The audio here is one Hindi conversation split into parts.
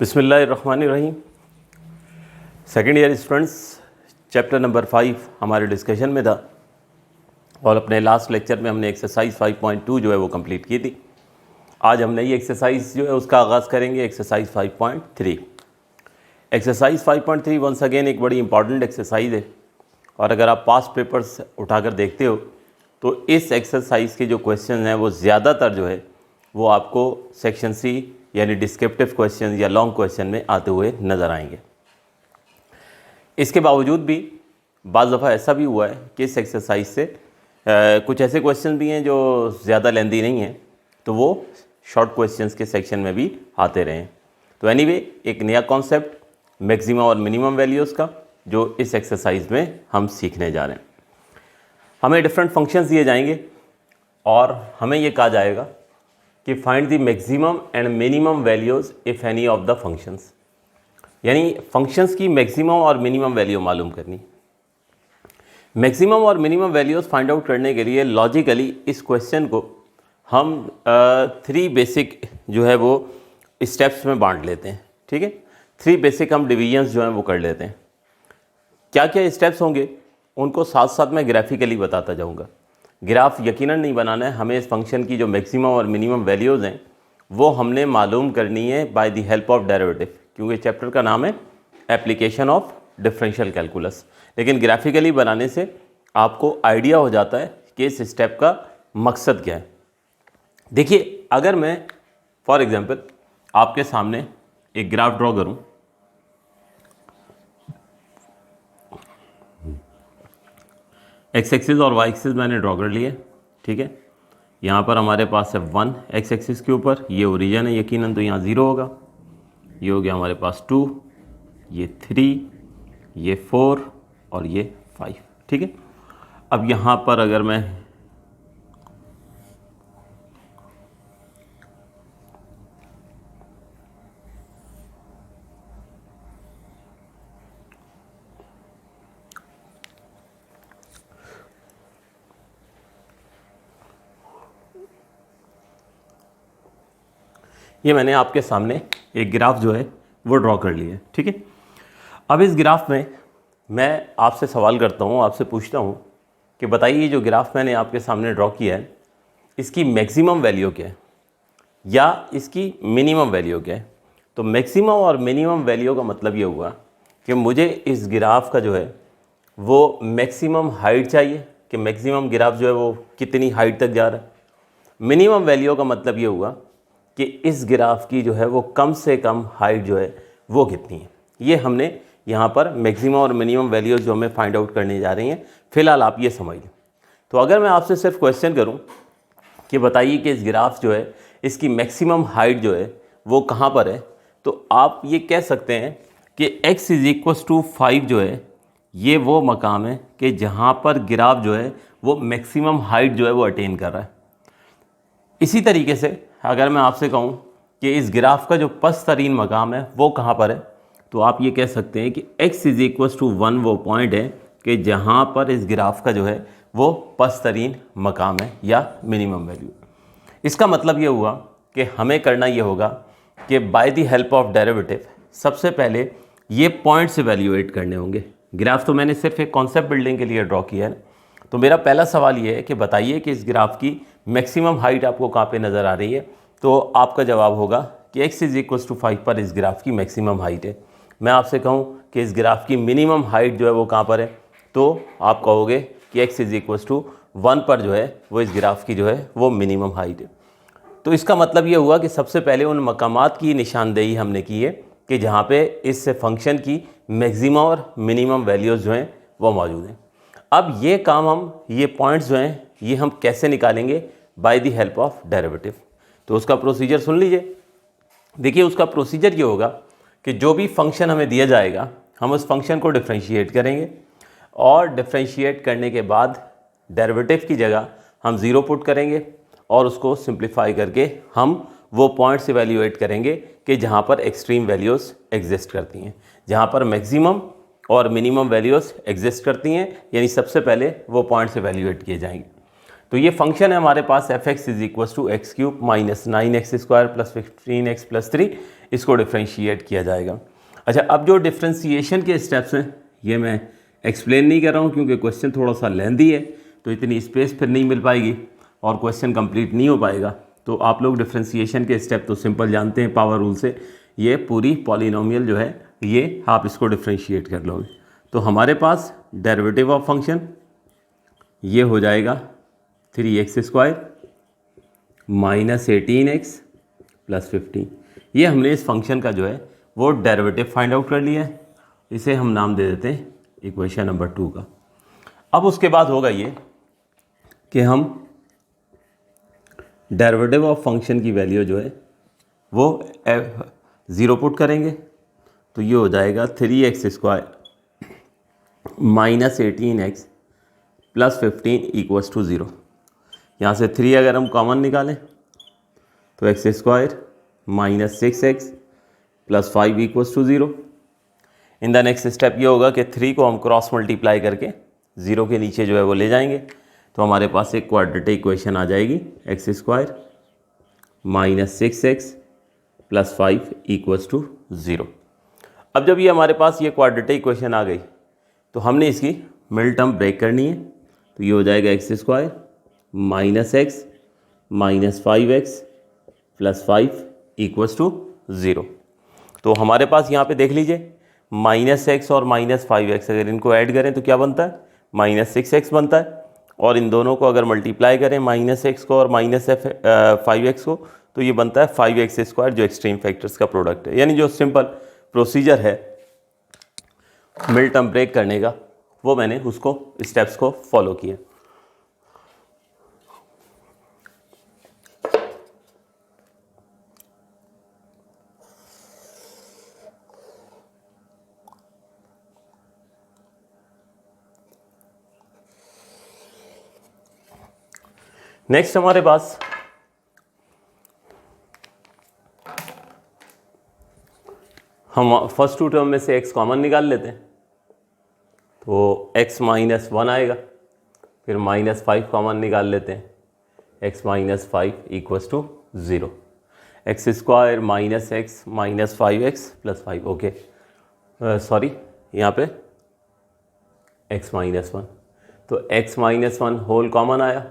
बिस्मिल्लाहिर्रहमानिर्रहीम। Second year students, chapter number 5 हमारे डिस्कशन में था और अपने लास्ट लेक्चर में हमने एक्सरसाइज 5.2 जो है वो कंप्लीट की थी। आज हम नई एक्सरसाइज जो है उसका आगाज़ करेंगे, एक्सरसाइज 5.3। एक्सरसाइज 5.3 वंस अगेन एक बड़ी इंपॉर्टेंट एक्सरसाइज है और अगर आप पास्ट पेपर्स उठाकर देखते हो तो इस एक्सरसाइज के जो क्वेश्चन हैं वो ज़्यादातर जो है वो आपको सेक्शन सी यानी डिस्क्रिप्टिव क्वेश्चन या लॉन्ग क्वेश्चन में आते हुए नज़र आएंगे। इसके बावजूद भी बाज़ दफ़ा ऐसा भी हुआ है कि इस एक्सरसाइज से कुछ ऐसे क्वेश्चन भी हैं जो ज़्यादा लेंदी नहीं हैं, तो वो शॉर्ट क्वेश्चंस के सेक्शन में भी आते रहे हैं। तो एनीवे एक नया कॉन्सेप्ट मैक्सिमम और मिनिमम वैल्यूज़ का जो इस एक्सरसाइज में हम सीखने जा रहे हैं। हमें डिफरेंट फंक्शंस दिए जाएंगे और हमें ये कहा जाएगा कि find the maximum and minimum values if any of the functions, यानी फंक्शंस की मैक्सिमम और मिनिमम वैल्यू मालूम करनी। मैक्सिमम और मिनिमम वैल्यूज़ फाइंड आउट करने के लिए लॉजिकली इस क्वेश्चन को हम 3 बेसिक जो है वो स्टेप्स में बांट लेते हैं। ठीक है, 3 बेसिक हम डिवीजन्स जो हैं वो कर लेते हैं। क्या क्या स्टेप्स होंगे उनको साथ साथ मैं ग्राफिकली बताता जाऊंगा। ग्राफ यकीनन नहीं बनाना है, हमें इस फंक्शन की जो मैक्सिमम और मिनिमम वैल्यूज़ हैं वो हमने मालूम करनी है by the help of derivative, क्योंकि चैप्टर का नाम है एप्लीकेशन ऑफ डिफरेंशियल कैलकुलस। लेकिन ग्राफिकली बनाने से आपको आइडिया हो जाता है कि इस स्टेप का मकसद क्या है। देखिए, अगर मैं फॉर एग्जांपल आपके सामने एक ग्राफ ड्रॉ करूं, एक्स एक्सिस और वाई एक्सिस मैंने ड्रॉ कर लिया। ठीक है, यहाँ पर हमारे पास है 1 एक्स एक्सिस के ऊपर, ये ओरिजिन है यकीनन, तो यहाँ 0 होगा। ये हो गया हमारे पास 2, ये 3, ये 4 और ये 5। ठीक है, अब यहाँ पर अगर मैं ये मैंने आपके सामने एक ग्राफ जो है वो ड्रॉ कर लिया है। ठीक है, अब इस ग्राफ में मैं आपसे सवाल करता हूँ, आपसे पूछता हूँ कि बताइए जो ग्राफ मैंने आपके सामने ड्रॉ किया है इसकी मैक्सिमम वैल्यू क्या है या इसकी मिनिमम वैल्यू क्या है। तो मैक्सिमम और मिनिमम वैल्यू का मतलब ये हुआ कि मुझे इस ग्राफ का जो है वो मैक्सिमम हाइट चाहिए कि मैक्सिमम ग्राफ जो है वो कितनी हाइट तक जा रहा है। मिनिमम वैल्यू का मतलब ये हुआ कि इस ग्राफ की जो है वो कम से कम हाइट जो है वो कितनी है। ये हमने यहाँ पर मैक्सिमम और मिनिमम वैल्यूज़ जो हमें फाइंड आउट करने जा रही हैं, फ़िलहाल आप ये समझ लें। तो अगर मैं आपसे सिर्फ क्वेश्चन करूँ कि बताइए कि इस ग्राफ जो है इसकी मैक्सिमम हाइट जो है वो कहाँ पर है, तो आप ये कह सकते हैं कि x = 5 जो है ये वो मकाम है कि जहाँ पर ग्राफ जो है वो मैक्सिमम हाइट जो है वो अटेन कर रहा है। इसी तरीके से अगर मैं आपसे कहूँ कि इस ग्राफ का जो पस्त तरीन मकाम है वो कहाँ पर है, तो आप ये कह सकते हैं कि x = 1 वो पॉइंट है कि जहाँ पर इस ग्राफ का जो है वो पस्त तरीन मकाम है या मिनिमम वैल्यू। इसका मतलब ये हुआ कि हमें करना ये होगा कि by the help of derivative सबसे पहले ये पॉइंट से वैल्यूएट करने होंगे। ग्राफ तो मैंने सिर्फ एक कॉन्सेप्ट बिल्डिंग के लिए ड्रॉ किया है। तो मेरा पहला सवाल ये है कि बताइए कि इस ग्राफ की मैक्सिमम हाइट आपको कहाँ पे नज़र आ रही है। तो आपका जवाब होगा कि x = 5 पर इस ग्राफ की मैक्सिमम हाइट है। मैं आपसे कहूँ कि इस ग्राफ की मिनिमम हाइट जो है वो कहाँ पर है, तो आप कहोगे कि x = 1 पर जो है वो इस ग्राफ की जो है वो मिनिमम हाइट है। तो इसका मतलब ये हुआ कि सबसे पहले उन मकामात की निशानदेही हमने की है कि जहाँ पे इस फंक्शन की मैक्सिमम और मिनिमम वैल्यूज़ जो हैं वो मौजूद हैं। अब ये काम हम ये पॉइंट्स जो हैं ये हम कैसे निकालेंगे, by the help of derivative. तो उसका प्रोसीजर सुन लीजिए। देखिए, उसका प्रोसीजर ये होगा कि जो भी फंक्शन हमें दिया जाएगा हम उस फंक्शन को डिफरेंशिएट करेंगे और डिफरेंशिएट करने के बाद डेरिवेटिव की जगह हम 0 पुट करेंगे और उसको सिंप्लीफाई करके हम वो पॉइंट्स इवैल्यूएट करेंगे कि जहाँ पर एक्सट्रीम वैल्यूज़ एग्जिस्ट करती हैं, जहाँ पर मैक्सिमम और मिनिमम वैल्यूज़ एग्जिस्ट करती हैं, यानी सबसे पहले वो पॉइंट्स इवैल्यूएट किए जाएंगे। तो ये फंक्शन है हमारे पास F X is equal to X cube minus 9x² plus 15x plus 3, इसको डिफ्रेंशिएट किया जाएगा। अच्छा, अब जो डिफ्रेंशिएशन के स्टेप्स हैं ये मैं एक्सप्लेन नहीं कर रहा हूँ क्योंकि क्वेश्चन थोड़ा सा लेंदी है, तो इतनी स्पेस फिर नहीं मिल पाएगी और क्वेश्चन कंप्लीट नहीं हो पाएगा। तो आप लोग डिफ्रेंशिएशन के स्टेप तो सिंपल जानते हैं, पावर रूल से ये पूरी पॉलिनोमियल जो है ये आप इसको डिफ्रेंशिएट कर लोगे। तो हमारे पास डेरिवेटिव ऑफ फंक्शन ये हो जाएगा 3x² माइनस 18x प्लस 15। ये हमने इस फंक्शन का जो है वो डेरिवेटिव फाइंड आउट कर लिया है, इसे हम नाम दे देते हैं इक्वेशन नंबर 2 का। अब उसके बाद होगा ये कि हम डेरिवेटिव ऑफ फंक्शन की वैल्यू जो है वो 0 पुट करेंगे, तो ये हो जाएगा 3x² minus 18x plus 15 equals to 0। यहाँ से 3 अगर हम कॉमन निकालें तो x² minus 6x plus 5 equals to 0। In the next step ये होगा कि 3 को हम क्रॉस मल्टीप्लाई करके 0 के नीचे जो है वो ले जाएंगे, तो हमारे पास एक क्वाड्रेटिक इक्वेशन आ जाएगी x² minus 6x plus 5 equals to 0। अब जब ये हमारे पास ये क्वाड्रेटिक इक्वेशन आ गई तो हमने इसकी मिड टर्म ब्रेक करनी है, तो ये हो जाएगा x² minus x minus 5x plus 5 equals to 0। तो हमारे पास यहाँ पे देख लीजिए माइनस x और माइनस 5x अगर इनको ऐड करें तो क्या बनता है, माइनस 6x बनता है, और इन दोनों को अगर मल्टीप्लाई करें माइनस x को और माइनस 5x को तो ये बनता है 5x² जो एक्सट्रीम फैक्टर्स का प्रोडक्ट है। यानी जो सिंपल प्रोसीजर है मिड टर्म ब्रेक करने का वो मैंने उसको स्टेप्स को फॉलो किया। नेक्स्ट हमारे पास हम फर्स्ट 2 टर्म में से x कॉमन निकाल लेते हैं, तो x माइनस 1 आएगा, फिर माइनस 5 कॉमन निकाल लेते हैं, x minus 5 equals to 0। x² minus x minus 5x plus 5, okay sorry यहाँ पे x माइनस 1, तो x माइनस 1 होल कॉमन आया,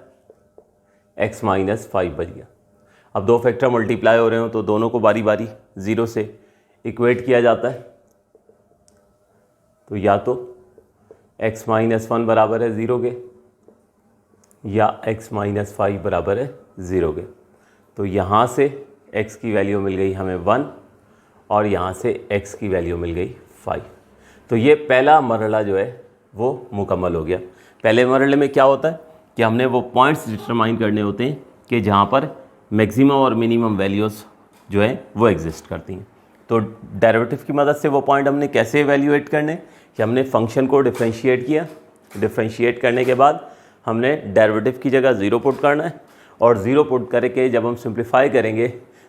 x माइनस 5 बच गया। अब दो फैक्टर मल्टीप्लाई हो रहे हो तो दोनों को बारी बारी 0 से इक्वेट किया जाता है, तो या तो x माइनस 1 बराबर है 0 के या x माइनस 5 बराबर है 0 के। तो यहाँ से x की वैल्यू मिल गई हमें 1 और यहाँ से x की वैल्यू मिल गई 5। तो ये पहला मरहला जो है वो मुकम्मल हो गया। पहले मरहले में क्या होता है कि हमने वो पॉइंट्स डिटरमाइन करने होते हैं कि जहाँ पर मैक्सिमम और मिनिमम वैल्यूज़ जो है वो एग्जिस्ट करती हैं। तो डेरिवेटिव की मदद से वो पॉइंट हमने कैसे एवेल्यूएट करने कि हमने फंक्शन को डिफ्रेंशिएट किया, डिफ्रेंशिएट करने के बाद हमने डेरिवेटिव की जगह 0 पुट करना है, और 0 पुट करके जब हम सिंप्लीफाई करेंगे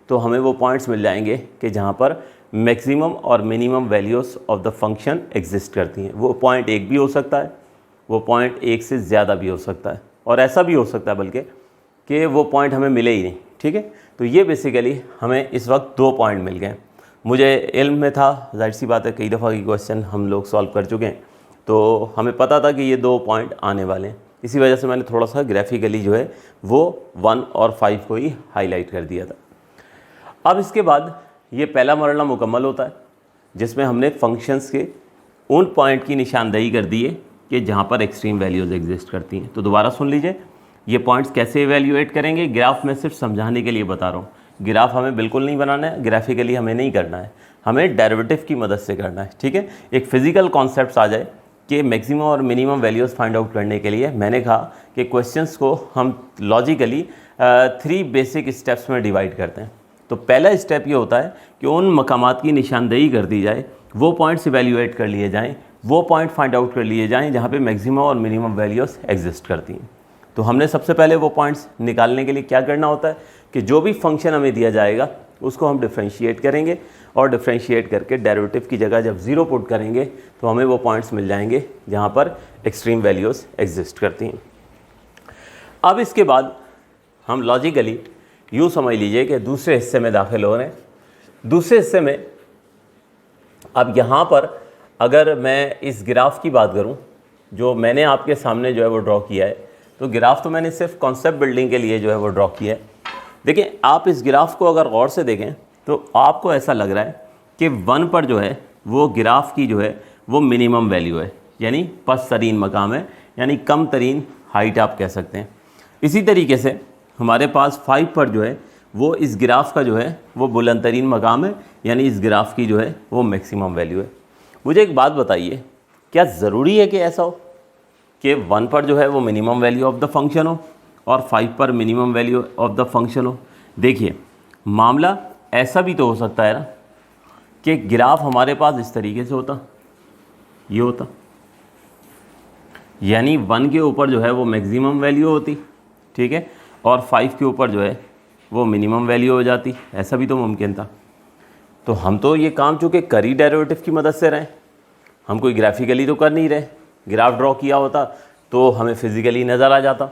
तो हमें वो पॉइंट्स मिल जाएंगे कि जहाँ पर मैक्सिमम और minimum values of the function exist करती हैं। वो पॉइंट 1 भी हो सकता है, वो पॉइंट 1 से ज़्यादा भी हो सकता है, और ऐसा भी हो सकता है बल्कि कि वो पॉइंट हमें मिले ही नहीं। ठीक है, तो ये बेसिकली हमें इस वक्त 2 पॉइंट मिल गए। मुझे इल्म में था, जाहिर सी बात है कई दफ़ा की क्वेश्चन हम लोग सॉल्व कर चुके हैं, तो हमें पता था कि ये 2 पॉइंट आने वाले हैं। इसी वजह से मैंने थोड़ा सा ग्राफिकली जो है वो 1 और 5 को ही हाईलाइट कर दिया था। अब इसके बाद ये पहला मरहला मुकम्मल होता है जिसमें हमने फंक्शंस के उन पॉइंट की निशानदेही कर दी है कि जहाँ पर एक्सट्रीम वैल्यूज़ एग्जिस्ट करती हैं। तो दोबारा सुन लीजिए, ये पॉइंट्स कैसे इवेल्यूएट करेंगे। ग्राफ में सिर्फ समझाने के लिए बता रहा हूँ, ग्राफ हमें बिल्कुल नहीं बनाना है, ग्राफिकली हमें नहीं करना है, हमें डेरिवेटिव की मदद से करना है। ठीक है, एक फिजिकल कॉन्सेप्ट आ जाए कि मैक्सिमम और मिनिमम वैल्यूज़ फाइंड आउट करने के लिए मैंने कहा कि क्वेश्चंस को हम लॉजिकली 3 बेसिक स्टेप्स में डिवाइड करते हैं। तो पहला स्टेप ये होता है कि उन मकामात की निशानदेही कर दी जाए, वो पॉइंट्स इवेल्यूएट कर लिए जाएँ, वो पॉइंट फाइंड आउट कर लिए जाएँ जहाँ पे मैक्सिमम और मिनिमम वैल्यूज़ एग्जिस्ट करती हैं। तो हमने सबसे पहले वो पॉइंट्स निकालने के लिए क्या करना होता है कि जो भी फंक्शन हमें दिया जाएगा उसको हम डिफ्रेंशिएट करेंगे, और डिफ्रेंशिएट करके डेरिवेटिव की जगह जब 0 पुट करेंगे तो हमें वो पॉइंट्स मिल जाएंगे जहाँ पर एक्सट्रीम वैल्यूज़ एग्जिस्ट करती हैं। अब इसके बाद हम लॉजिकली यूँ समझ लीजिए कि दूसरे हिस्से में दाखिल हो रहे हैं। दूसरे हिस्से में अब यहाँ पर अगर मैं इस ग्राफ की बात करूँ जो मैंने आपके सामने जो है वो ड्रॉ किया है, तो ग्राफ तो मैंने सिर्फ कॉन्सेप्ट बिल्डिंग के लिए जो है वो ड्रॉ किया है। देखिए आप इस ग्राफ को अगर गौर से देखें तो आपको ऐसा लग रहा है कि 1 पर जो है वो ग्राफ की जो है वो मिनिमम वैल्यू है, यानी पस्त तरीन मकाम है, यानी कम तरीन हाइट आप कह सकते हैं। इसी तरीके से हमारे पास 5 पर जो है वो इस ग्राफ का जो है वो बुलंद तरीन मकाम है, यानी इस ग्राफ की जो है वो मैक्सिमम वैल्यू है। मुझे एक बात बताइए, क्या ज़रूरी है कि ऐसा हो कि 1 पर जो है वो minimum value of the function हो और 5 पर minimum value of the function हो? देखिए मामला ऐसा भी तो हो सकता है ना कि ग्राफ हमारे पास इस तरीके से होता, ये होता, यानी 1 के ऊपर जो है वो मैक्सिमम वैल्यू होती, ठीक है, और 5 के ऊपर जो है वो मिनिमम वैल्यू हो जाती। ऐसा भी तो मुमकिन था। तो हम तो ये काम चूँकि करी डेरिवेटिव की मदद से रहे, हम कोई ग्राफिकली तो कर नहीं रहे। ग्राफ ड्रॉ किया होता तो हमें फिज़िकली नज़र आ जाता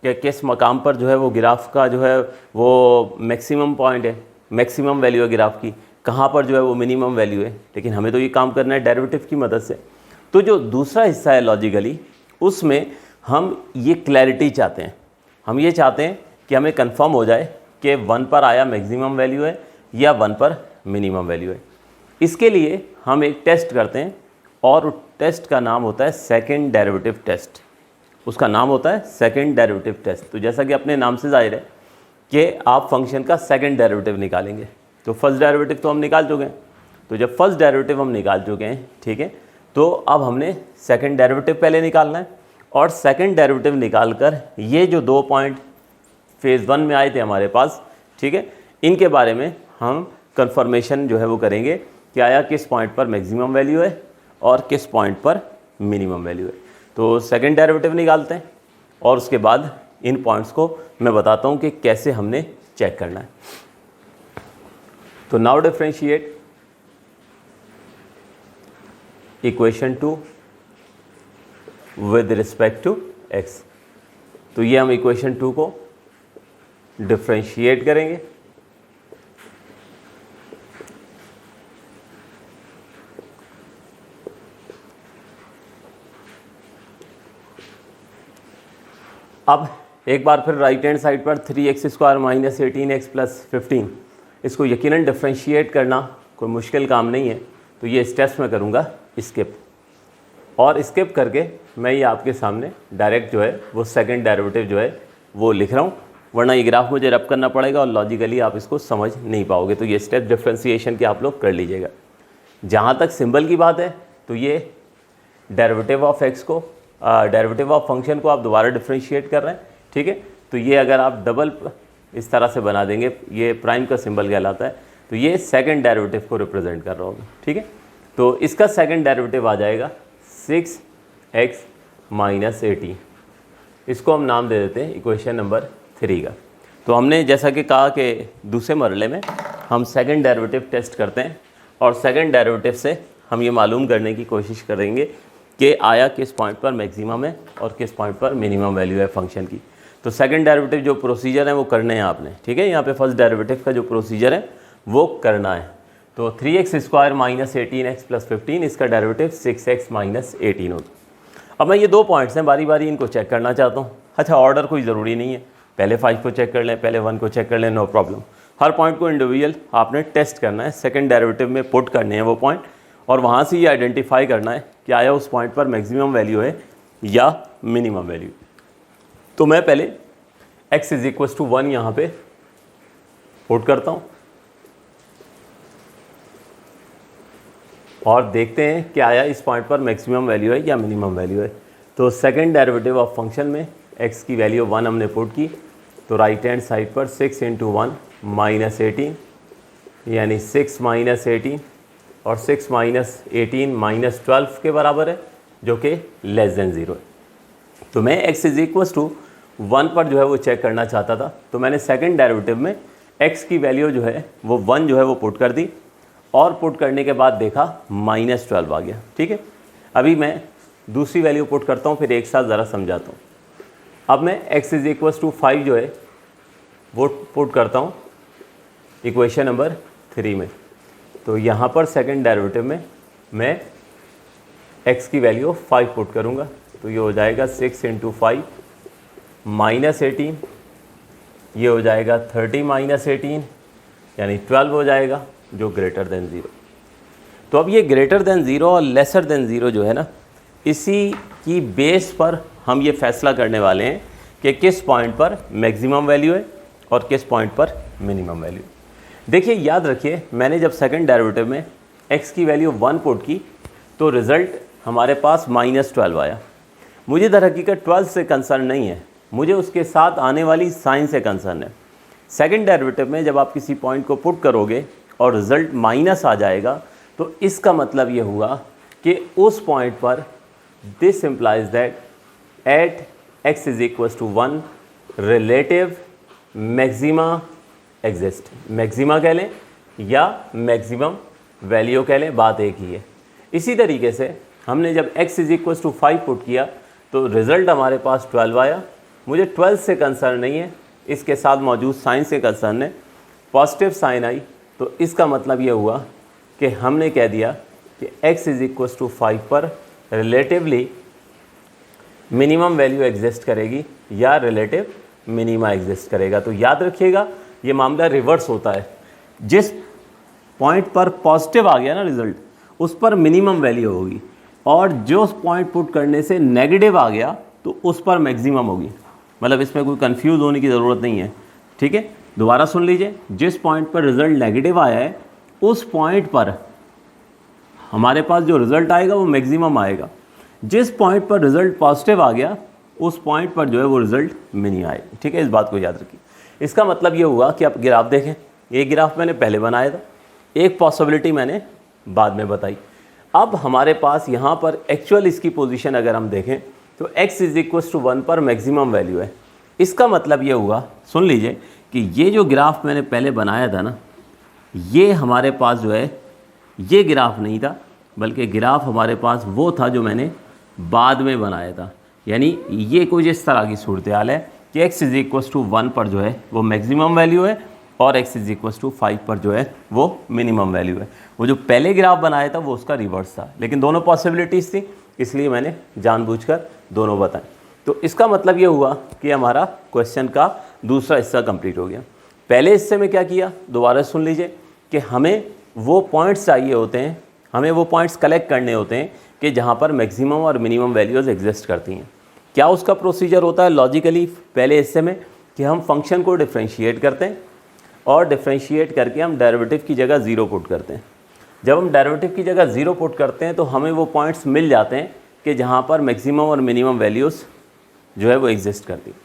कि किस मकाम पर जो है वो ग्राफ का जो है वो मैक्सिमम पॉइंट है, मैक्सिमम वैल्यू है ग्राफ की, कहाँ पर जो है वो मिनिमम वैल्यू है। लेकिन हमें तो ये काम करना है डेरिवेटिव की मदद से। तो जो दूसरा हिस्सा है लॉजिकली, उसमें हम ये क्लैरिटी चाहते हैं। हम ये चाहते हैं कि हमें कंफर्म हो जाए कि 1 पर आया मैक्सिमम वैल्यू है या 1 पर मिनिमम वैल्यू है। इसके लिए हम एक टेस्ट करते हैं और उस टेस्ट का नाम होता है सेकंड डेरिवेटिव टेस्ट। उसका नाम होता है सेकंड डेरिवेटिव टेस्ट। तो जैसा कि अपने नाम से जाहिर है कि आप फंक्शन का सेकंड डेरिवेटिव निकालेंगे। तो फर्स्ट डेरिवेटिव तो हम निकाल चुके हैं। तो जब फर्स्ट डेरिवेटिव हम निकाल चुके हैं, ठीक है, तो अब हमने सेकंड डेरिवेटिव पहले निकालना है। और सेकंड डेरिवेटिव निकाल कर ये जो 2 पॉइंट फेज़ 1 में आए थे हमारे पास, ठीक है, इनके बारे में हम कंफर्मेशन जो है वो करेंगे कि आया किस पॉइंट पर मैक्सिमम वैल्यू है और किस पॉइंट पर मिनिमम वैल्यू है। तो सेकंड डेरिवेटिव निकालते हैं और उसके बाद इन पॉइंट्स को मैं बताता हूँ कि कैसे हमने चेक करना है। तो now differentiate equation 2 with respect to x। तो ये हम इक्वेशन 2 को डिफरेंशिएट करेंगे। अब एक बार फिर राइट हैंड साइड पर 3x² माइनस 18x प्लस 15, इसको यकीनन डिफरेंशिएट करना कोई मुश्किल काम नहीं है। तो ये स्टेप्स मैं करूँगा स्किप, और स्किप करके मैं ये आपके सामने डायरेक्ट जो है वो सेकंड डेरिवेटिव जो है वो लिख रहा हूँ, वरना ये ग्राफ मुझे रब करना पड़ेगा और लॉजिकली आप इसको समझ नहीं पाओगे। तो ये स्टेप डिफरेंशिएशन के आप लोग कर लीजिएगा। जहाँ तक सिंबल की बात है तो ये डेरिवेटिव ऑफ x को, डेरिवेटिव ऑफ फंक्शन को आप दोबारा डिफरेंशिएट कर रहे हैं, ठीक है। तो ये अगर आप डबल इस तरह से बना देंगे, ये प्राइम का सिंबल कहलाता है, तो ये सेकंड डेरिवेटिव को रिप्रेजेंट कर रहा होगा, ठीक है। तो इसका सेकंड डेरिवेटिव आ जाएगा 6x माइनस 18। इसको हम नाम दे देते हैं इक्वेशन नंबर 3 का। तो हमने जैसा कि कहा कि दूसरे मरले में हम सेकंड डेरिवेटिव टेस्ट करते हैं और सेकंड डेरिवेटिव से हम ये मालूम करने की कोशिश करेंगे कि आया किस पॉइंट पर मैक्सिमम है और किस पॉइंट पर मिनिमम वैल्यू है फंक्शन की। तो सेकंड डेरिवेटिव जो प्रोसीजर है वो करने हैं आपने, ठीक है। यहाँ पे फर्स्ट डेरिवेटिव का जो प्रोसीजर है वो करना है। तो 3x² माइनस 18x प्लस 15, इसका डेरिवेटिव 6x माइनस 18 होगा। अब मैं ये 2 पॉइंट्स हैं, बारी बारी इनको चेक करना चाहता हूँ। अच्छा, ऑर्डर कोई ज़रूरी नहीं है, पहले 5 को चेक कर लें, पहले 1 को चेक कर लें, नो प्रॉब्लम। हर पॉइंट को इंडिविजुअल आपने टेस्ट करना है, सेकंड डेरिवेटिव में पुट करने हैं वो पॉइंट, और वहाँ से ये आइडेंटिफाई करना है कि आया उस पॉइंट पर मैक्सिमम वैल्यू है या मिनिमम वैल्यू। तो मैं पहले x = 1 यहाँ पे पुट करता हूँ और देखते हैं कि आया इस पॉइंट पर मैक्सिमम वैल्यू है या मिनिमम वैल्यू है। तो सेकंड डेरिवेटिव ऑफ फंक्शन में x की वैल्यू 1 हमने पुट की, तो राइट हैंड साइड पर 6 × 1 माइनस 18, यानी 6 माइनस 18, और 6 माइनस 18 माइनस 12 के बराबर है, जो कि लेस देन 0 है। तो मैं x = 1 पर जो है वो चेक करना चाहता था, तो मैंने सेकंड डेरिवेटिव में x की वैल्यू जो है वो 1 जो है वो पुट कर दी, और पुट करने के बाद देखा -12 आ गया, ठीक है। अभी मैं दूसरी वैल्यू पुट करता हूँ, फिर एक साथ ज़रा समझाता हूँ। अब मैं x इज इक्वल्स टू 5 जो है वो पुट करता हूँ इक्वेशन नंबर 3 में। तो यहाँ पर सेकंड डेरिवेटिव में मैं x की वैल्यू 5 पुट करूँगा, तो ये हो जाएगा 6 इंटू 5 माइनस 18, ये हो जाएगा 30 माइनस 18 यानी 12 हो जाएगा, जो ग्रेटर देन 0। तो अब ये ग्रेटर देन 0 और लेसर देन 0 जो है ना, इसी की बेस पर हम ये फैसला करने वाले हैं कि किस पॉइंट पर मैक्सिमम वैल्यू है और किस पॉइंट पर मिनिमम वैल्यू। देखिए याद रखिए, मैंने जब सेकंड डेरिवेटिव में x की वैल्यू 1 पुट की तो रिज़ल्ट हमारे पास -12 आया। मुझे दर हकीकत 12 से कंसर्न नहीं है, मुझे उसके साथ आने वाली साइन से कंसर्न है। सेकंड डेरिवेटिव में जब आप किसी पॉइंट को पुट करोगे और रिज़ल्ट माइनस आ जाएगा तो इसका मतलब ये हुआ कि उस पॉइंट पर this implies that at x is equals to 1 relative maxima exist. Maxima कह लें या मैक्सिमम वैल्यू कह लें, बात एक ही है। इसी तरीके से हमने जब x is equals to 5 put किया तो रिज़ल्ट हमारे पास 12 आया। मुझे 12 से कंसर्न नहीं है, इसके साथ मौजूद साइन से कंसर्न है। पॉजिटिव साइन आई तो इसका मतलब ये हुआ कि हमने कह दिया कि x इज इक्वल्स टू 5 पर रिलेटिवली मिनिमम वैल्यू एग्जिस्ट करेगी या रिलेटिव मिनिमा एग्जिस्ट करेगा। तो याद रखिएगा ये मामला रिवर्स होता है, जिस पॉइंट पर पॉजिटिव आ गया ना रिज़ल्ट उस पर मिनिमम वैल्यू होगी, और जो पॉइंट पुट करने से नेगेटिव आ गया तो उस पर मैक्सिमम होगी। मतलब इसमें कोई कंफ्यूज होने की ज़रूरत नहीं है, ठीक है। दोबारा सुन लीजिए, जिस पॉइंट पर रिज़ल्ट नेगेटिव आया है उस पॉइंट पर हमारे पास जो रिज़ल्ट आएगा वो मैक्सिमम आएगा। जिस पॉइंट पर रिज़ल्ट पॉजिटिव आ गया उस पॉइंट पर जो है वो रिज़ल्ट मिनी आएगा, ठीक है। इस बात को याद रखिए। इसका मतलब ये हुआ कि आप ग्राफ देखें, ये ग्राफ मैंने पहले बनाया था, एक पॉसिबिलिटी मैंने बाद में बताई। अब हमारे पास यहाँ पर एक्चुअल इसकी पोजीशन अगर हम देखें तो x इज इक्वल्स टू 1 पर मैक्सिमम वैल्यू है। इसका मतलब ये हुआ, सुन लीजिए, कि ये जो ग्राफ मैंने पहले बनाया था ना, ये हमारे पास जो है ये ग्राफ नहीं था, बल्कि ग्राफ हमारे पास वो था जो मैंने बाद में बनाया था। यानी ये कुछ इस तरह की सूरत हाल है कि x इज इक्वल्स टू 1 पर जो है वो मैक्सिमम वैल्यू है और x इज इक्वल्स टू 5 पर जो है वो मिनिमम वैल्यू है। वो जो पहले ग्राफ बनाया था वो उसका रिवर्स था, लेकिन दोनों पॉसिबिलिटीज़ थी, इसलिए मैंने जानबूझकर दोनों बताएं। तो इसका मतलब ये हुआ कि हमारा क्वेश्चन का दूसरा हिस्सा कंप्लीट हो गया। पहले हिस्से में क्या किया, दोबारा सुन लीजिए, कि हमें वो पॉइंट्स चाहिए होते हैं, हमें वो पॉइंट्स कलेक्ट करने होते हैं कि जहाँ पर मैक्सिमम और मिनिमम वैल्यूज़ एग्जिस्ट करती हैं। क्या उसका प्रोसीजर होता है लॉजिकली पहले हिस्से में, कि हम फंक्शन को डिफ्रेंशिएट करते हैं और डिफ्रेंशिएट करके हम डेरिवेटिव की जगह 0 पुट करते हैं। जब हम डेरिवेटिव की जगह 0 पुट करते हैं तो हमें वो पॉइंट्स मिल जाते हैं कि जहाँ पर मैक्सिमम और मिनिमम वैल्यूज़ जो है वो एग्जिस्ट करती हैं।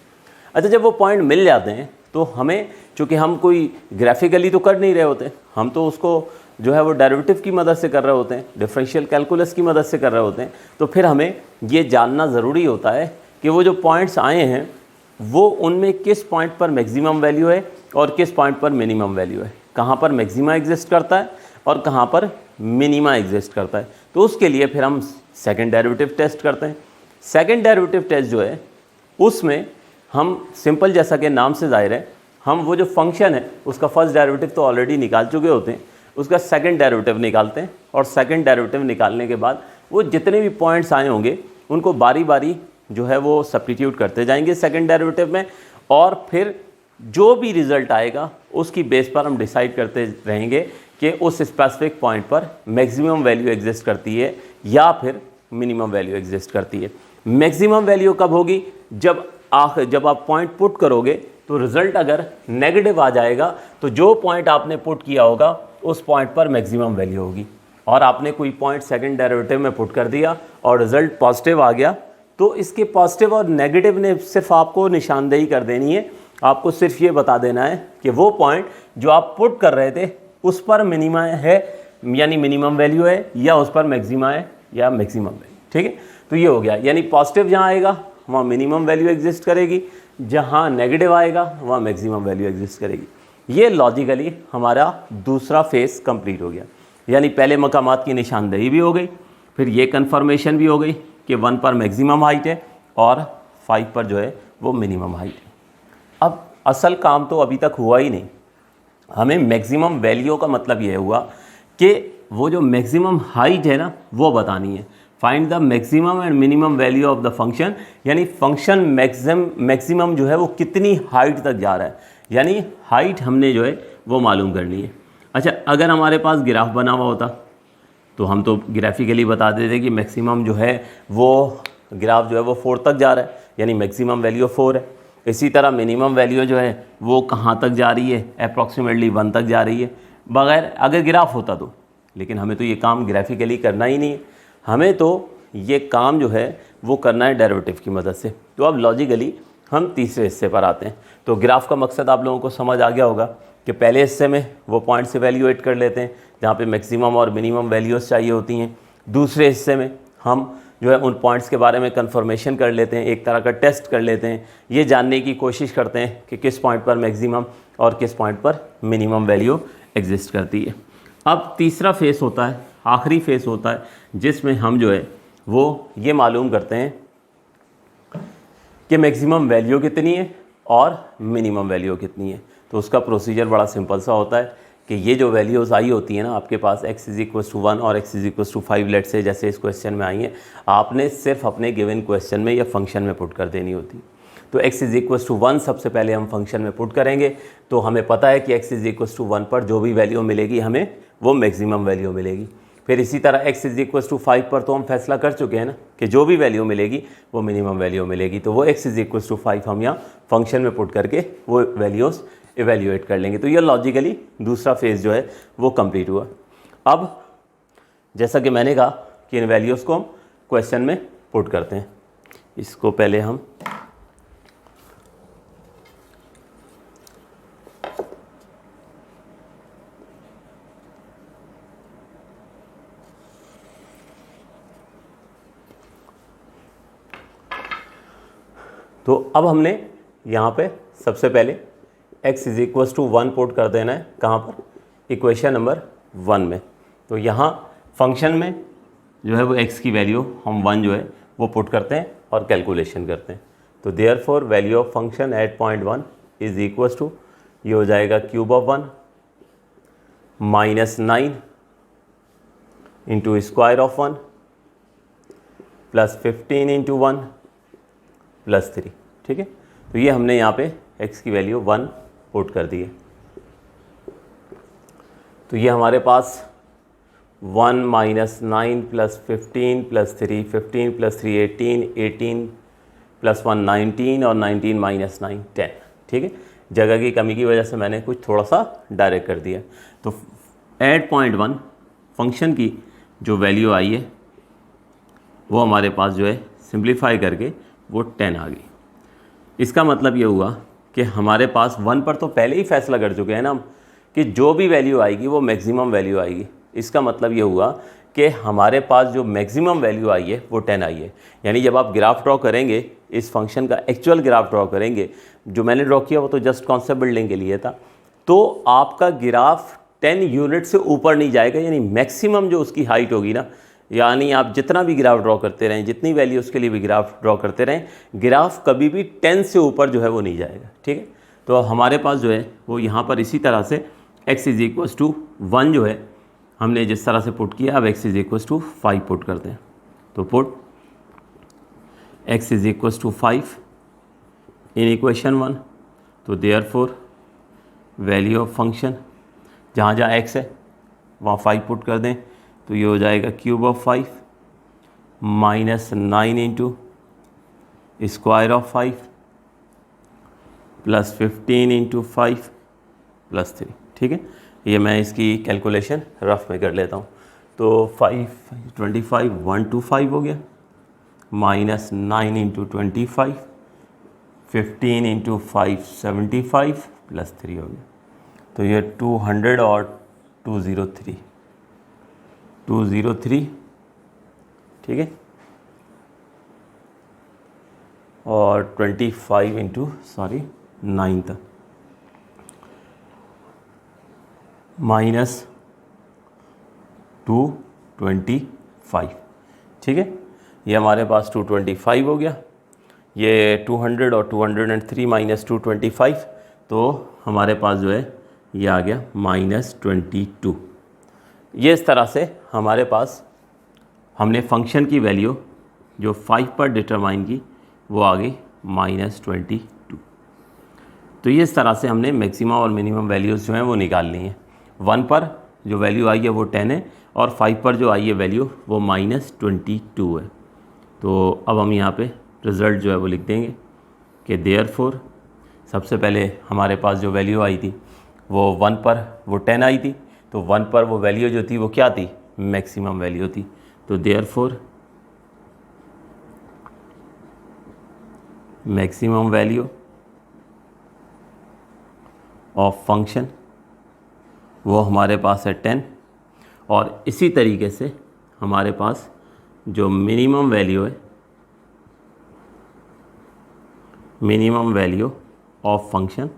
अच्छा, जब वो पॉइंट मिल जाते हैं तो हमें, चूँकि हम कोई ग्राफिकली तो कर नहीं रहे होते, हम तो उसको जो है वो डेरिवेटिव की मदद से कर रहे होते हैं, डिफरेंशियल कैलकुलस की मदद से कर रहे होते हैं, तो फिर हमें ये जानना ज़रूरी होता है कि वो जो पॉइंट्स आए हैं वो उनमें किस पॉइंट पर मैक्सिमम वैल्यू है और किस पॉइंट पर मिनिमम वैल्यू है, कहाँ पर मैक्सिमा एग्जिस्ट करता है और कहाँ पर मिनिमा एग्जिस्ट करता है। तो उसके लिए फिर हम सेकंड डेरिवेटिव टेस्ट करते हैं। सेकंड डेरिवेटिव टेस्ट जो है उसमें हम सिंपल, जैसा कि नाम से ज़ाहिर है, हम वो जो फंक्शन है उसका फर्स्ट डेरिवेटिव तो ऑलरेडी निकाल चुके होते हैं, उसका सेकंड डेरिवेटिव निकालते हैं और सेकंड डेरिवेटिव निकालने के बाद वो जितने भी पॉइंट्स आए होंगे उनको बारी बारी जो है वो सब्स्टिट्यूट करते जाएंगे सेकंड डेरिवेटिव में, और फिर जो भी रिज़ल्ट आएगा उसकी बेस पर हम डिसाइड करते रहेंगे कि उस स्पेसिफिक पॉइंट पर मैक्सिमम वैल्यू एग्जिस्ट करती है या फिर मिनिमम वैल्यू एग्जिस्ट करती है। मैक्सिमम वैल्यू कब होगी, जब आप पॉइंट पुट करोगे तो रिज़ल्ट अगर नेगेटिव आ जाएगा तो जो पॉइंट आपने पुट किया होगा उस पॉइंट पर मैक्सिमम वैल्यू होगी, और आपने कोई पॉइंट सेकंड डेरिवेटिव में पुट कर दिया और रिज़ल्ट पॉजिटिव आ गया तो इसके पॉजिटिव और नेगेटिव ने सिर्फ आपको निशानदेही कर देनी है। आपको सिर्फ ये बता देना है कि वो पॉइंट जो आप पुट कर रहे थे उस पर मिनिमा है यानी मिनिमम वैल्यू है, या उस पर मैक्सिमा है या मैक्सिमम वैल्यू, ठीक है। तो ये हो गया, यानी पॉजिटिव जहाँ आएगा वहाँ मिनिमम वैल्यू एग्जिस्ट करेगी, जहाँ नेगेटिव आएगा वहाँ मैक्सिमम वैल्यू एग्जिस्ट करेगी। ये लॉजिकली हमारा दूसरा फेस कंप्लीट हो गया, यानी पहले मकामात की निशानदेही भी हो गई, फिर ये कन्फर्मेशन भी हो गई कि 1 पर मैक्सिमम हाइट है और 5 पर जो है वो मिनिमम हाइट है। अब असल काम तो अभी तक हुआ ही नहीं, हमें मैक्सिमम वैल्यू का मतलब ये हुआ कि वो जो मैक्सिमम हाइट है ना वो बतानी है। Find the maximum and minimum value of the function, यानी फंक्शन मैक्सिमम जो है वो कितनी हाइट तक जा रहा है, यानी हाइट हमने जो है वो मालूम करनी है। अच्छा, अगर हमारे पास ग्राफ बना हुआ होता तो हम तो ग्राफिकली बता देते कि मैक्सिमम जो है वो ग्राफ जो है वो 4 तक जा रहा है, यानी मैक्सिमम वैल्यू 4 है। इसी तरह मिनिमम वैल्यू जो है वो कहाँ तक जा रही है, अप्रॉक्सीमेटली 1 तक जा रही है, बगैर अगर ग्राफ होता तो। लेकिन हमें तो ये काम ग्राफिकली करना ही नहीं है, हमें तो ये काम जो है वो करना है डेरिवेटिव की मदद से। तो अब लॉजिकली हम तीसरे हिस्से पर आते हैं। तो ग्राफ का मकसद आप लोगों को समझ आ गया होगा कि पहले हिस्से में वो पॉइंट से वैल्यूएट कर लेते हैं जहाँ पे मैक्सिमम और मिनिमम वैल्यूज़ चाहिए होती हैं। दूसरे हिस्से में हम जो है उन पॉइंट्स के बारे में कंफर्मेशन कर लेते हैं, एक तरह का टेस्ट कर लेते हैं, ये जानने की कोशिश करते हैं कि किस पॉइंट पर मैक्सिमम और किस पॉइंट पर मिनिमम वैल्यू एग्जिस्ट करती है। अब तीसरा फेस होता है, आखिरी फेस होता है, जिसमें हम जो है वो ये मालूम करते हैं कि मैक्सिमम वैल्यू कितनी है और मिनिमम वैल्यू कितनी है। तो उसका प्रोसीजर बड़ा सिंपल सा होता है कि ये जो वैल्यूज़ आई होती है ना आपके पास x = 1 और x = 5 लेट से, जैसे इस क्वेश्चन में आई है, आपने सिर्फ अपने गिवन क्वेश्चन में या फंक्शन में पुट कर देनी होती। तो x = 1 सबसे पहले हम फंक्शन में पुट करेंगे, तो हमें पता है कि x = 1 पर जो भी वैल्यू मिलेगी हमें वो मैक्सिमम वैल्यू मिलेगी। फिर इसी तरह x = 5 पर तो हम फैसला कर चुके हैं ना कि जो भी वैल्यू मिलेगी वो मिनिमम वैल्यू मिलेगी, तो वो x = 5 हम यहाँ फंक्शन में पुट करके वो वैल्यूज़ इवेल्यूएट कर लेंगे। तो ये लॉजिकली दूसरा फेज़ जो है वो कंप्लीट हुआ। अब जैसा कि मैंने कहा कि इन वैल्यूज़ को हम क्वेश्चन में पुट करते हैं। इसको पहले हम तो अब हमने यहाँ पे सबसे पहले x = 1 पुट कर देना है, कहाँ पर, इक्वेशन नंबर 1 में। तो यहाँ फंक्शन में जो है वो x की वैल्यू हम 1 जो है वो पुट करते हैं और कैलकुलेशन करते हैं। तो therefore value of function at point 1 is equal to, ये हो जाएगा cube of 1 -9 into square of 1 plus 15 into 1 plus 3। ठीक है, तो ये हमने यहाँ पे x की वैल्यू 1 पुट कर दी है। तो ये हमारे पास 1 - 9 प्लस 15 प्लस 3, 15 प्लस 3 18, 18 प्लस 1 19 और 19 - 9 10। ठीक है, जगह की कमी की वजह से मैंने कुछ थोड़ा सा डायरेक्ट कर दिया। तो एट पॉइंट 1 फंक्शन की जो वैल्यू आई है वो हमारे पास जो है सिंप्लीफाई करके वो 10 आ गई। इसका मतलब ये हुआ कि हमारे पास 1 पर तो पहले ही फैसला कर चुके हैं ना हम कि जो भी वैल्यू आएगी वो मैक्सिमम वैल्यू आएगी। इसका मतलब ये हुआ कि हमारे पास जो मैक्सिमम वैल्यू आई है वो 10 आई है। यानी जब आप ग्राफ ड्रॉ करेंगे, इस फंक्शन का एक्चुअल ग्राफ ड्रॉ करेंगे, जो मैंने ड्रॉ किया वो तो जस्ट कॉन्सेप्ट बिल्डिंग के लिए था, तो आपका ग्राफ 10 यूनिट से ऊपर नहीं जाएगा। यानी मैक्सिमम जो उसकी हाइट होगी ना, यानी आप जितना भी ग्राफ ड्रॉ करते रहें, जितनी वैल्यू उसके लिए भी ग्राफ ड्रॉ करते रहें, ग्राफ कभी भी 10 से ऊपर जो है वो नहीं जाएगा। ठीक है, तो हमारे पास जो है वो यहाँ पर इसी तरह से x = 1 जो है हमने जिस तरह से पुट किया, अब x = 5 पुट करते हैं। तो पुट x = 5 इन इक्वेशन 1। तो देयरफॉर वैल्यू ऑफ फंक्शन, जहाँ जहाँ x है वहाँ 5 पुट कर दें, तो ये हो जाएगा cube of 5 -9 into square of 5 plus 15 into 5 plus 3। ठीक है, ये मैं इसकी कैलकुलेशन रफ में कर लेता हूँ। तो 5 25 125 हो गया, -9 इंटू 25, 15 इंटू 5 75 प्लस 3 हो गया। तो ये 200 और 203 203। ठीक है, और 25 इंटू 9 तक -225। ठीक है, ये हमारे पास 225 हो गया। ये 200 और 203 माइनस 225, तो हमारे पास जो है ये आ गया -22। ये इस तरह से हमारे पास हमने फंक्शन की वैल्यू जो 5 पर डिटरमाइन की वो आ गई -22। तो ये इस तरह से हमने मैक्सिमम और मिनिमम वैल्यूज़ जो हैं वो निकाल ली हैं। 1 पर जो वैल्यू आई है वो 10 है और 5 पर जो आई है वैल्यू वो -22 है। तो अब हम यहाँ पे रिज़ल्ट जो है वो लिख देंगे कि देयरफॉर सबसे पहले हमारे पास जो वैल्यू आई थी वो 1 पर वो 10 आई थी, तो 1 पर वो वैल्यू जो थी वो क्या थी, मैक्सिमम वैल्यू थी। तो therefore maximum value of function वो हमारे पास है 10, और इसी तरीके से हमारे पास जो मिनिमम वैल्यू है, मिनिमम वैल्यू ऑफ फंक्शन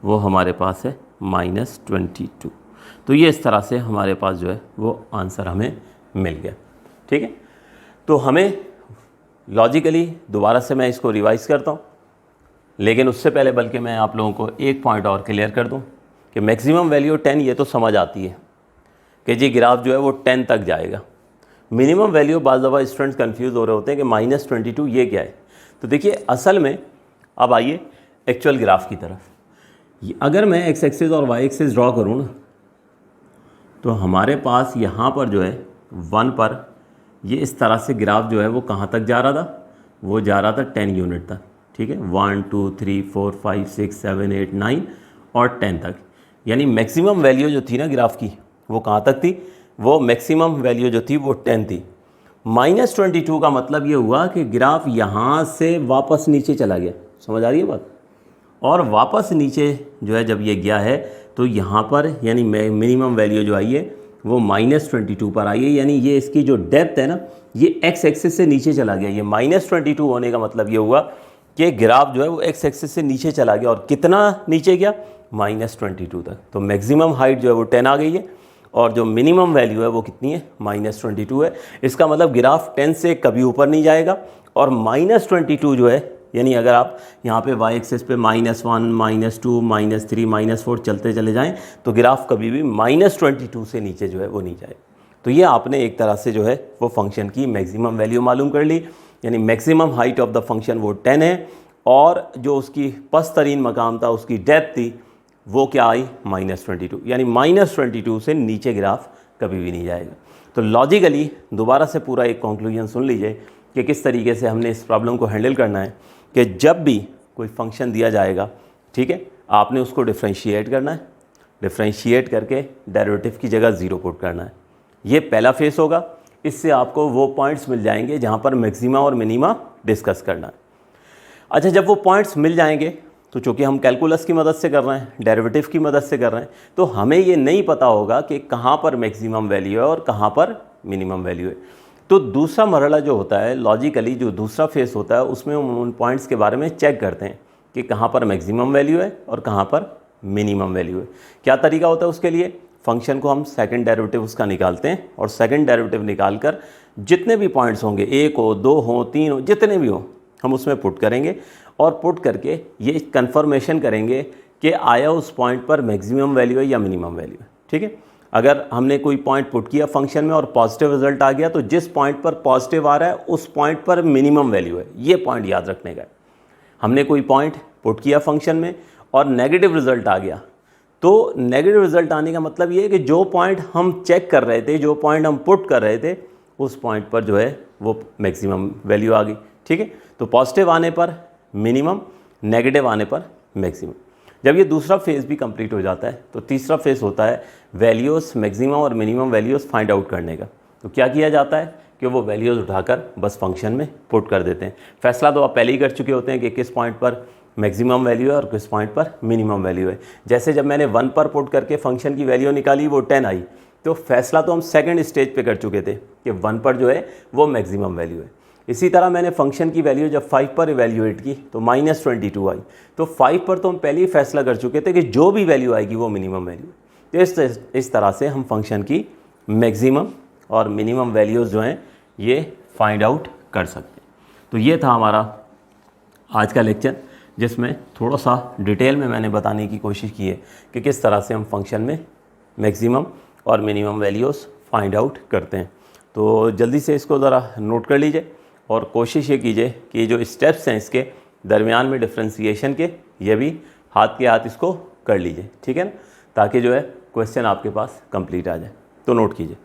वो हमारे पास है -22। तो ये इस तरह से हमारे पास जो है वो आंसर हमें मिल गया। ठीक है, तो हमें लॉजिकली दोबारा से मैं इसको रिवाइज़ करता हूँ, लेकिन उससे पहले बल्कि मैं आप लोगों को एक पॉइंट और क्लियर कर दूँ कि मैक्सिमम वैल्यू 10 ये तो समझ आती है कि जी ग्राफ जो है वो 10 तक जाएगा। मिनिमम वैल्यू बाज़ दफ़ा स्टूडेंट्स कंफ्यूज हो रहे होते हैं कि -22 ये क्या है। तो देखिए असल में अब आइए एक्चुअल ग्राफ की तरफ। अगर मैं एक्स एक्सिस और वाई एक्सिस ड्रॉ करूँ ना, तो हमारे पास यहाँ पर जो है 1 पर ये इस तरह से ग्राफ जो है वो कहाँ तक जा रहा था, वो जा रहा था 10 यूनिट तक। ठीक है, 1 2 3 4 5 6 7 8 9 और 10 तक। यानी मैक्सिमम वैल्यू जो थी ना ग्राफ की वो कहाँ तक थी, वो मैक्सिमम वैल्यू जो थी वो 10 थी। -22 का मतलब ये हुआ कि ग्राफ यहाँ से वापस नीचे चला गया। समझ आ रही है बात? और वापस नीचे जो है जब ये गया है तो यहाँ पर यानी मिनिमम वैल्यू जो आई है वो -22 पर आई है। यानी ये इसकी जो डेप्थ है ना ये एक्स एक्सिस से नीचे चला गया। ये -22 होने का मतलब ये हुआ कि ग्राफ जो है वो एक्स एक्सिस से नीचे चला गया। और कितना नीचे गया, -22 तक। तो मैक्सिमम हाइट जो है वो 10 आ गई है और जो मिनिमम वैल्यू है वो कितनी है, -22 है। इसका मतलब ग्राफ 10 से कभी ऊपर नहीं जाएगा। और -22 जो है यानी अगर आप यहाँ पे y एक्सिस पे -1 -2 -3 -4 चलते चले जाएं तो ग्राफ कभी भी -22 से नीचे जो है वो नहीं जाए। तो ये आपने एक तरह से जो है वो फंक्शन की मैक्सिमम वैल्यू मालूम कर ली। यानी maximum height of the function वो 10 है और जो उसकी पस्त तरीन मकाम था उसकी डेप्थ थी वो क्या आई, -22। यानी -22 से नीचे ग्राफ कभी भी नहीं जाएगा। तो लॉजिकली दोबारा से पूरा एक कंक्लूजन सुन लीजिए कि किस तरीके से हमने इस प्रॉब्लम को हैंडल करना है कि जब भी कोई फंक्शन दिया जाएगा, ठीक है, आपने उसको डिफ्रेंशिएट करना है। डिफ्रेंशिएट करके डेरिवेटिव की जगह 0 पुट करना है। ये पहला फेस होगा। इससे आपको वो पॉइंट्स मिल जाएंगे जहाँ पर मैक्सिमा और मिनिमा डिस्कस करना है। अच्छा, जब वो पॉइंट्स मिल जाएंगे तो चूँकि हम कैलकुलस की मदद से कर रहे हैं, डेरिवेटिव की मदद से कर रहे हैं, तो हमें ये नहीं पता होगा कि कहाँ पर मैक्सिमम वैल्यू है और कहाँ पर मिनिमम वैल्यू है। तो दूसरा मरहला जो होता है लॉजिकली, जो दूसरा फेस होता है, उसमें हम उन पॉइंट्स के बारे में चेक करते हैं कि कहाँ पर मैक्सिमम वैल्यू है और कहाँ पर मिनिमम वैल्यू है। क्या तरीका होता है उसके लिए, फंक्शन को हम सेकंड डेरिवेटिव उसका निकालते हैं और सेकंड डेरिवेटिव निकाल कर जितने भी पॉइंट्स होंगे, 1 हो 2 हो 3 हो, जितने भी हो, हम उसमें पुट करेंगे और पुट करके ये कंफर्मेशन करेंगे कि आया उस पॉइंट पर मैक्सिमम वैल्यू है या मिनिमम वैल्यू है। ठीक है, अगर हमने कोई पॉइंट पुट किया फंक्शन में और पॉजिटिव रिजल्ट आ गया तो जिस पॉइंट पर पॉजिटिव आ रहा है उस पॉइंट पर मिनिमम वैल्यू है। ये पॉइंट याद रखने का है। हमने कोई पॉइंट पुट किया फंक्शन में और नेगेटिव रिजल्ट आ गया, तो नेगेटिव रिजल्ट आने का मतलब ये है कि जो पॉइंट हम चेक कर रहे थे, जो पॉइंट हम पुट कर रहे थे, उस पॉइंट पर जो है वो मैक्सिमम वैल्यू आ गई। ठीक है, तो पॉजिटिव आने पर मिनिमम, नेगेटिव आने पर मैक्सिमम। जब ये दूसरा फेज़ भी कंप्लीट हो जाता है तो तीसरा फेज़ होता है वैल्यूज़, मैक्सिमम और मिनिमम वैल्यूज़ फाइंड आउट करने का। तो क्या किया जाता है कि वो वैल्यूज़ उठाकर बस फंक्शन में पुट कर देते हैं। फैसला तो आप पहले ही कर चुके होते हैं कि किस पॉइंट पर मैक्सिमम वैल्यू है और किस पॉइंट पर मिनिमम वैल्यू है। जैसे जब मैंने 1 पर पुट करके फंक्शन की वैल्यू निकाली, वो 10 आई, तो फैसला तो हम सेकंड स्टेज पे कर चुके थे कि 1 पर जो है वो मैक्सिमम वैल्यू है। इसी तरह मैंने फंक्शन की वैल्यू जब 5 पर इवेल्यूएट की तो -22 आई, तो 5 पर तो हम पहले ही फैसला कर चुके थे कि जो भी वैल्यू आएगी वो मिनिमम वैल्यू है। तो इस तरह से हम फंक्शन की मैक्सिमम और मिनिमम वैल्यूज़ जो हैं ये फाइंड आउट कर सकते हैं। तो ये था हमारा आज का लेक्चर, जिसमें थोड़ा सा डिटेल में मैंने बताने की कोशिश की है कि किस तरह से हम फंक्शन में मैक्सिमम और मिनिमम वैल्यूज़ फाइंड आउट करते हैं। तो जल्दी से इसको ज़रा नोट कर लीजिए और कोशिश ये कीजिए कि जो स्टेप्स हैं इसके दरमियान में डिफ्रेंसिएशन के, ये भी हाथ के हाथ इसको कर लीजिए, ठीक है ना, ताकि जो है क्वेश्चन आपके पास कंप्लीट आ जाए। तो नोट कीजिए।